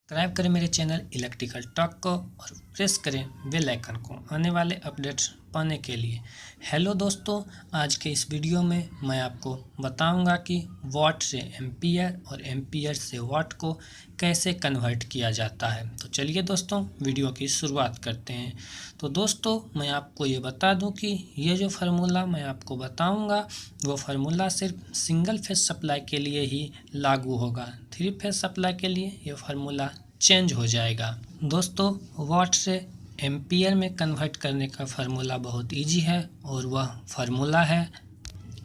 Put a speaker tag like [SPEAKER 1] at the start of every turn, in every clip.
[SPEAKER 1] Subscribe करें मेरे channel electrical talk को और प्रेस करें बेल आइकन को आने वाले अपडेट्स पाने के लिए। हेलो दोस्तों, आज के इस वीडियो में मैं आपको बताऊंगा कि वॉट से एम्पियर और एम्पियर से वॉट को कैसे कन्वर्ट किया जाता है। तो चलिए दोस्तों, वीडियो की शुरुआत करते हैं। तो दोस्तों, मैं आपको ये बता दूं कि ये जो फार्मूला मैं आपको बताऊंगा वो फार्मूला सिर्फ सिंगल फेज सप्लाई के लिए ही लागू होगा। थ्री फेज सप्लाई के लिए ये फार्मूला चेंज हो जाएगा। दोस्तों, वॉट से एम्पियर में कन्वर्ट करने का फार्मूला बहुत इजी है और वह फार्मूला है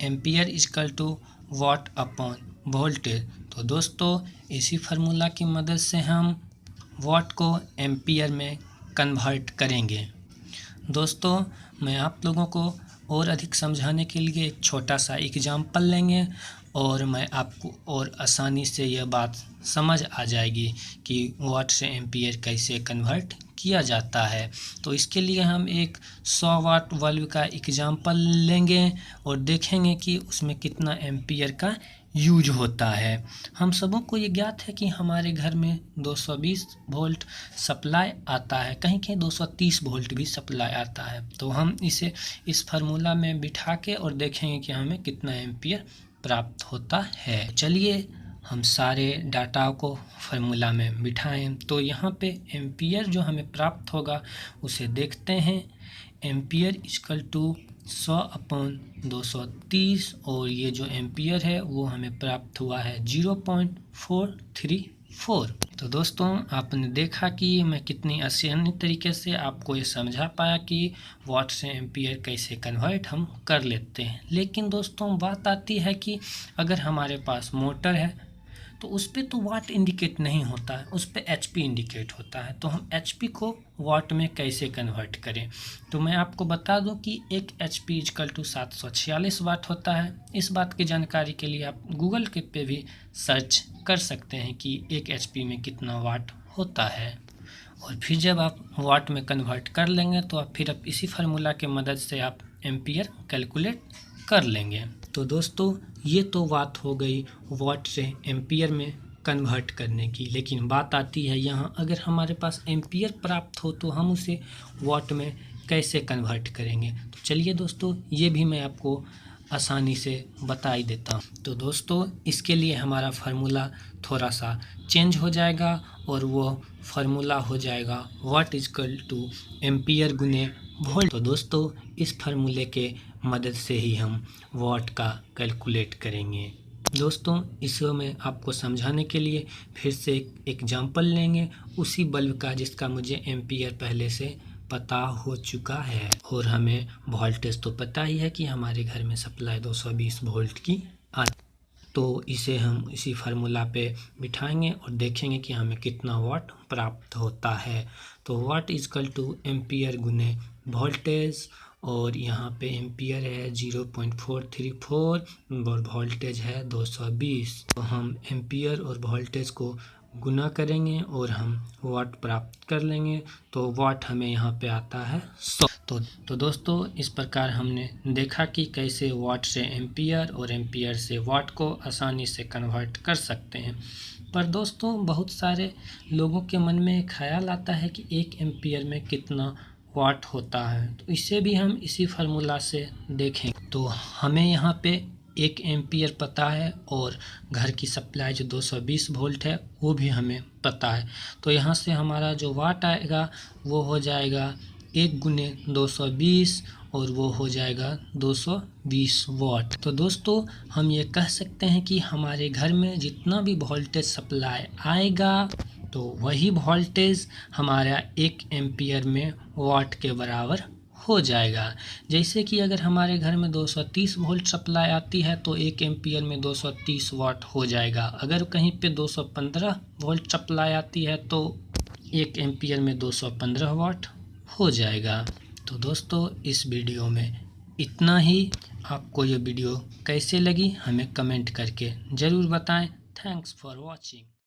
[SPEAKER 1] ampere equal to watt upon voltage. तो दोस्तों, इसी फार्मूला की मदद से हम वॉट को एम्पियर में कन्वर्ट करेंगे। दोस्तों, मैं आप लोगों को और अधिक समझाने के लिए एक छोटा सा एग्जाम्पल लेंगे और मैं आपको और आसानी से यह बात समझ आ जाएगी कि वॉट से एम्पियर कैसे कन्वर्ट किया जाता है। तो इसके लिए हम एक 100 वाट बल्ब का एग्जाम्पल लेंगे और देखेंगे कि उसमें कितना एम्पियर का यूज होता है। हम सबों को ये ज्ञात है कि हमारे घर में 220 वोल्ट सप्लाई आता है, कहीं कहीं 230 वोल्ट भी सप्लाई आता है। तो हम इसे इस फार्मूला में बिठा के और देखेंगे कि हमें कितना एम्पियर प्राप्त होता है। चलिए हम सारे डाटा को फार्मूला में बिठाएं। तो यहाँ पे एम्पियर जो हमें प्राप्त होगा उसे देखते हैं। एम्पियर इक्वल टू 100 अपॉन 230 और ये जो एम्पियर है वो हमें प्राप्त हुआ है 0.434। तो दोस्तों, आपने देखा कि मैं कितनी आसानी तरीके से आपको ये समझा पाया कि वॉट से एम्पियर कैसे कन्वर्ट हम कर लेते हैं। लेकिन दोस्तों, बात आती है कि अगर हमारे पास मोटर है तो उस पर तो वाट इंडिकेट नहीं होता है, उस पर एचपी इंडिकेट होता है। तो हम एचपी को वाट में कैसे कन्वर्ट करें? तो मैं आपको बता दूं कि एक एचपी इक्वल टू 746 वाट होता है। इस बात की जानकारी के लिए आप गूगल के पे भी सर्च कर सकते हैं कि एक एचपी में कितना वाट होता है। और फिर जब आप वाट में कन्वर्ट कर लेंगे तो आप फिर इसी फार्मूला के मदद से आप एम्पियर कैलकुलेट कर लेंगे। तो दोस्तों, ये तो बात हो गई वॉट से एम्पियर में कन्वर्ट करने की। लेकिन बात आती है यहाँ, अगर हमारे पास एम्पियर प्राप्त हो तो हम उसे वॉट में कैसे कन्वर्ट करेंगे? तो चलिए दोस्तों, ये भी मैं आपको आसानी से बता ही देता हूँ। तो दोस्तों, इसके लिए हमारा फार्मूला थोड़ा सा चेंज हो जाएगा और वो फार्मूला हो जाएगा वॉट इक्वल टू एम्पियर गुने वोल्ट। तो दोस्तों, इस फार्मूले के मदद से ही हम वॉट का कैलकुलेट करेंगे। दोस्तों, इसको मैं आपको समझाने के लिए फिर से एक एग्जाम्पल लेंगे उसी बल्ब का जिसका मुझे एम्पियर पहले से पता हो चुका है। और हमें वोल्टेज तो पता ही है कि हमारे घर में सप्लाई 220 वोल्ट की आती। तो इसे हम इसी फार्मूला पे बिठाएंगे और देखेंगे कि हमें कितना वाट प्राप्त होता है। तो वाट इक्वल टू एम्पियर गुने वोल्टेज, और यहाँ पे एम्पियर है 0.434 और वोल्टेज है 220। तो हम एम्पियर और वोल्टेज को गुना करेंगे और हम वाट प्राप्त कर लेंगे। तो वाट हमें यहाँ पे आता है 100। तो दोस्तों, इस प्रकार हमने देखा कि कैसे वाट से एम्पियर और एम्पियर से वाट को आसानी से कन्वर्ट कर सकते हैं। पर दोस्तों, बहुत सारे लोगों के मन में ख्याल आता है कि 1 एम्पियर में कितना वाट होता है। तो इसे भी हम इसी फार्मूला से देखें। तो हमें यहाँ पे 1 एम्पियर पता है और घर की सप्लाई जो 220 वोल्ट है वो भी हमें पता है। तो यहाँ से हमारा जो वाट आएगा वो हो जाएगा 1 गुने 220 और वो हो जाएगा 220 वाट। तो दोस्तों, हम ये कह सकते हैं कि हमारे घर में जितना भी वोल्टेज सप्लाई आएगा तो वही वोल्टेज हमारा 1 एम्पियर में वाट के बराबर हो जाएगा। जैसे कि अगर हमारे घर में 230 वोल्ट सप्लाई आती है तो 1 एम्पियर में 230 वाट हो जाएगा। अगर कहीं पे 215 वोल्ट सप्लाई आती है तो 1 एम्पियर में 215 वाट हो जाएगा। तो दोस्तों, इस वीडियो में इतना ही। आपको ये वीडियो कैसे लगी हमें कमेंट करके ज़रूर बताएं। Thanks for watching.